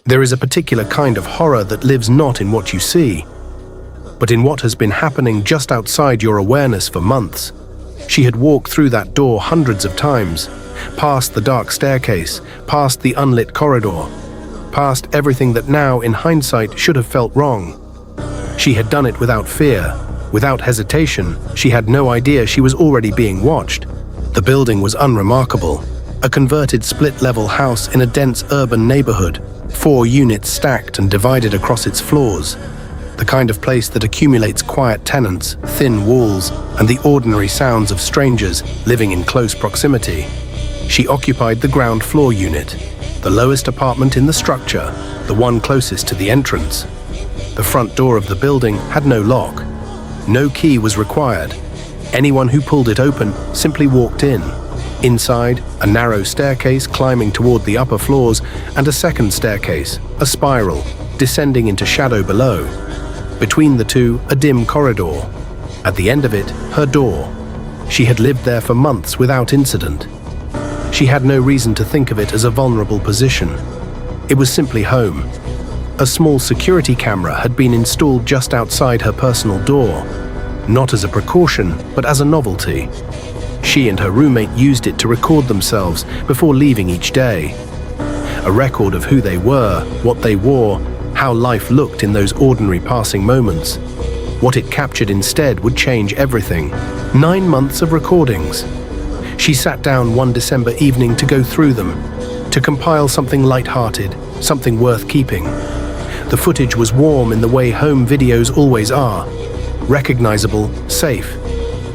There is a particular kind of horror that lives not in what you see, but in what has been happening just outside your awareness for months. She had walked through that door hundreds of times, past the dark staircase, past the unlit corridor, past everything that now, in hindsight, should have felt wrong. She had done it without fear, without hesitation. She had no idea she was already being watched. The building was unremarkable. A converted split-level house in a dense urban neighborhood, 4 units stacked and divided across its floors. The kind of place that accumulates quiet tenants, thin walls, and the ordinary sounds of strangers living in close proximity. She occupied the ground floor unit, the lowest apartment in the structure, the one closest to the entrance. The front door of the building had no lock. No key was required. Anyone who pulled it open simply walked in. Inside, a narrow staircase climbing toward the upper floors, and a second staircase, a spiral, descending into shadow below. Between the two, a dim corridor. At the end of it, her door. She had lived there for months without incident. She had no reason to think of it as a vulnerable position. It was simply home. A small security camera had been installed just outside her personal door, not as a precaution, but as a novelty. She and her roommate used it to record themselves before leaving each day. A record of who they were, what they wore, how life looked in those ordinary passing moments. What it captured instead would change everything. 9 months of recordings. She sat down one December evening to go through them, to compile something light-hearted, something worth keeping. The footage was warm in the way home videos always are. Recognizable, safe.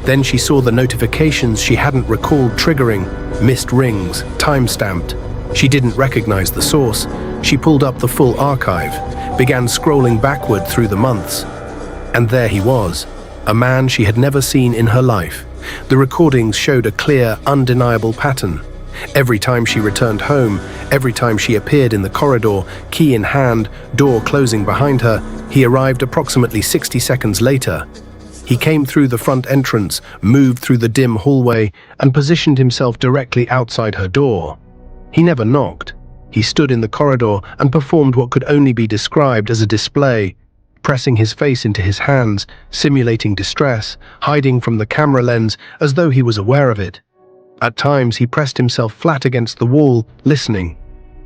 Then she saw the notifications she hadn't recalled triggering, missed rings, time-stamped. She didn't recognize the source. She pulled up the full archive, began scrolling backward through the months. And there he was, a man she had never seen in her life. The recordings showed a clear, undeniable pattern. Every time she returned home, every time she appeared in the corridor, key in hand, door closing behind her, he arrived approximately 60 seconds later. He came through the front entrance, moved through the dim hallway, and positioned himself directly outside her door. He never knocked. He stood in the corridor and performed what could only be described as a display, pressing his face into his hands, simulating distress, hiding from the camera lens as though he was aware of it. At times, he pressed himself flat against the wall, listening.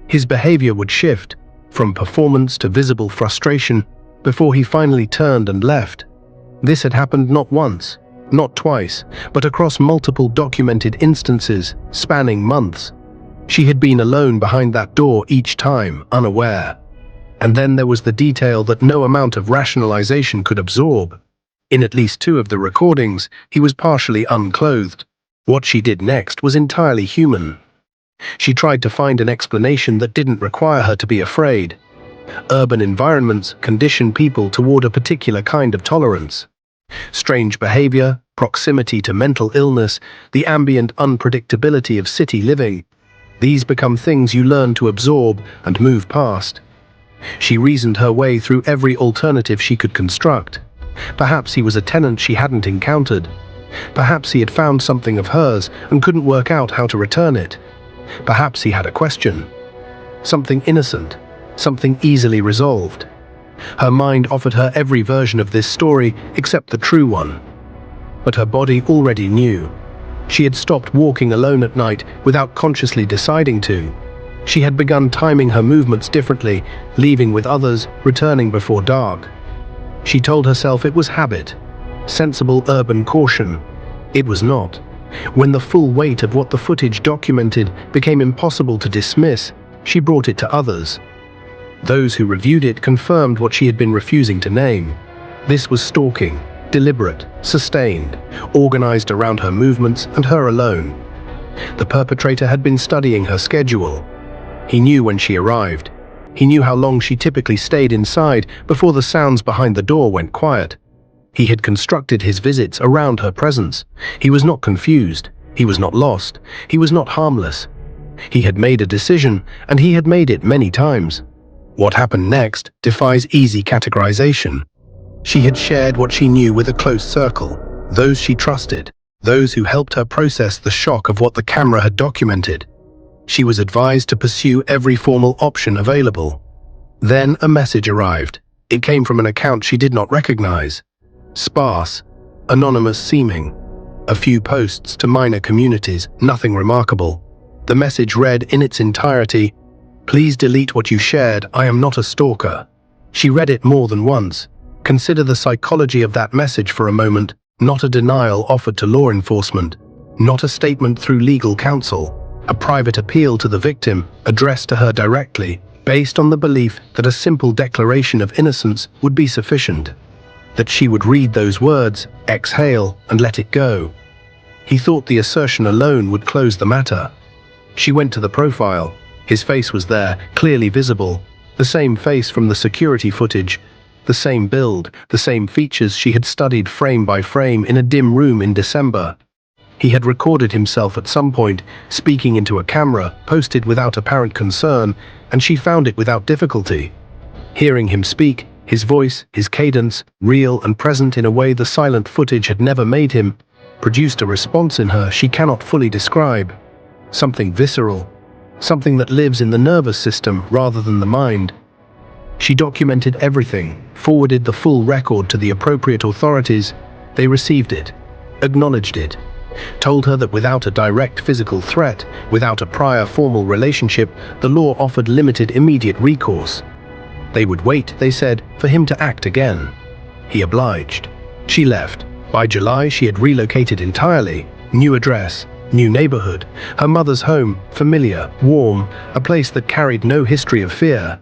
His behavior would shift, from performance to visible frustration, before he finally turned and left. This had happened not once, not twice, but across multiple documented instances, spanning months. She had been alone behind that door each time, unaware. And then there was the detail that no amount of rationalization could absorb. In at least 2 of the recordings, he was partially unclothed. What she did next was entirely human. She tried to find an explanation that didn't require her to be afraid. Urban environments condition people toward a particular kind of tolerance. Strange behavior, proximity to mental illness, the ambient unpredictability of city living. These become things you learn to absorb and move past. She reasoned her way through every alternative she could construct. Perhaps he was a tenant she hadn't encountered. Perhaps he had found something of hers and couldn't work out how to return it. Perhaps he had a question. Something innocent, something easily resolved. Her mind offered her every version of this story except the true one. But her body already knew. She had stopped walking alone at night without consciously deciding to. She had begun timing her movements differently, leaving with others, returning before dark. She told herself it was habit, sensible urban caution. It was not. When the full weight of what the footage documented became impossible to dismiss, she brought it to others. Those who reviewed it confirmed what she had been refusing to name. This was stalking, deliberate, sustained, organized around her movements and her alone. The perpetrator had been studying her schedule. He knew when she arrived. He knew how long she typically stayed inside before the sounds behind the door went quiet. He had constructed his visits around her presence. He was not confused. He was not lost. He was not harmless. He had made a decision, and he had made it many times. What happened next defies easy categorization. She had shared what she knew with a close circle, those she trusted, those who helped her process the shock of what the camera had documented. She was advised to pursue every formal option available. Then a message arrived. It came from an account she did not recognize. Sparse, anonymous seeming. A few posts to minor communities, nothing remarkable. The message read in its entirety, "Please delete what you shared, I am not a stalker." She read it more than once. Consider the psychology of that message for a moment, not a denial offered to law enforcement, not a statement through legal counsel, a private appeal to the victim, addressed to her directly, based on the belief that a simple declaration of innocence would be sufficient, that she would read those words, exhale, and let it go. He thought the assertion alone would close the matter. She went to the profile. His face was there, clearly visible, the same face from the security footage, the same build, the same features she had studied frame by frame in a dim room in December. He had recorded himself at some point, speaking into a camera, posted without apparent concern, and she found it without difficulty. Hearing him speak, his voice, his cadence, real and present in a way the silent footage had never made him, produced a response in her she cannot fully describe. Something visceral, something that lives in the nervous system rather than the mind. She documented everything, forwarded the full record to the appropriate authorities. They received it, acknowledged it, told her that without a direct physical threat, without a prior formal relationship, the law offered limited immediate recourse. They would wait, they said, for him to act again. He obliged. She left. By July, she had relocated entirely. New address, new neighborhood, her mother's home, familiar, warm, a place that carried no history of fear.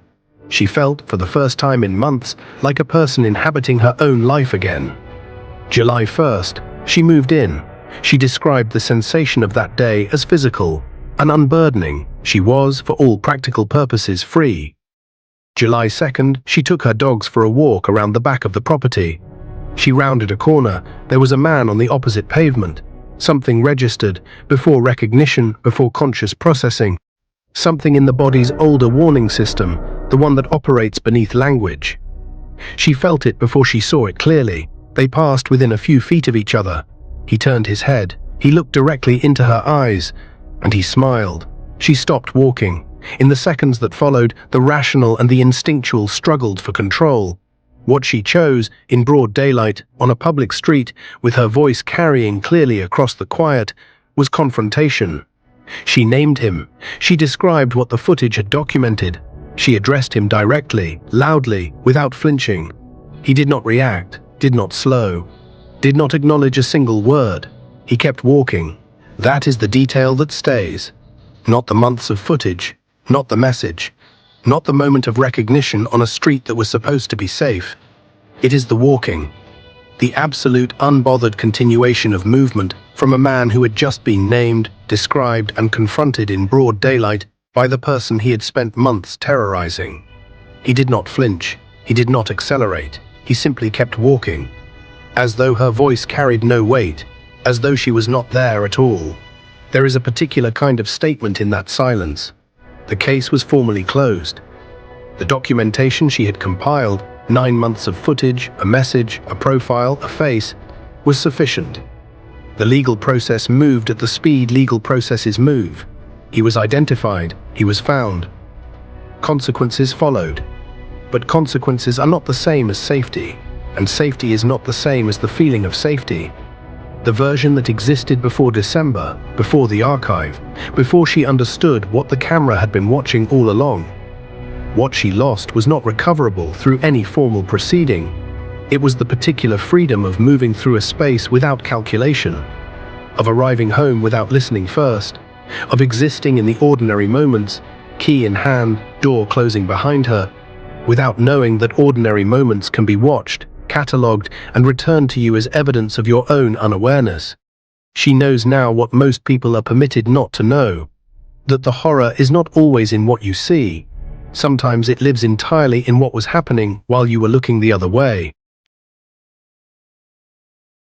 She felt, for the first time in months, like a person inhabiting her own life again. July 1st, she moved in. She described the sensation of that day as physical, and unburdening. She was, for all practical purposes, free. July 2nd, she took her dogs for a walk around the back of the property. She rounded a corner. There was a man on the opposite pavement. Something registered, before recognition, before conscious processing. Something in the body's older warning system, the one that operates beneath language. She felt it before she saw it clearly. They passed within a few feet of each other. He turned his head. He looked directly into her eyes, and he smiled. She stopped walking. In the seconds that followed, the rational and the instinctual struggled for control. What she chose, in broad daylight, on a public street, with her voice carrying clearly across the quiet, was confrontation. She named him. She described what the footage had documented. She addressed him directly, loudly, without flinching. He did not react, did not slow, did not acknowledge a single word. He kept walking. That is the detail that stays. Not the months of footage, not the message, not the moment of recognition on a street that was supposed to be safe. It is the walking. The absolute, unbothered continuation of movement from a man who had just been named, described, and confronted in broad daylight by the person he had spent months terrorizing. He did not flinch. He did not accelerate. He simply kept walking, as though her voice carried no weight, as though she was not there at all. There is a particular kind of statement in that silence. The case was formally closed. The documentation she had compiled, 9 months of footage, a message, a profile, a face, was sufficient. The legal process moved at the speed legal processes move. He was identified. He was found. Consequences followed. But consequences are not the same as safety, and safety is not the same as the feeling of safety. The version that existed before December, before the archive, before she understood what the camera had been watching all along. What she lost was not recoverable through any formal proceeding. It was the particular freedom of moving through a space without calculation, of arriving home without listening first, of existing in the ordinary moments, key in hand, door closing behind her, without knowing that ordinary moments can be watched, catalogued, and returned to you as evidence of your own unawareness. She knows now what most people are permitted not to know, that the horror is not always in what you see. Sometimes it lives entirely in what was happening while you were looking the other way.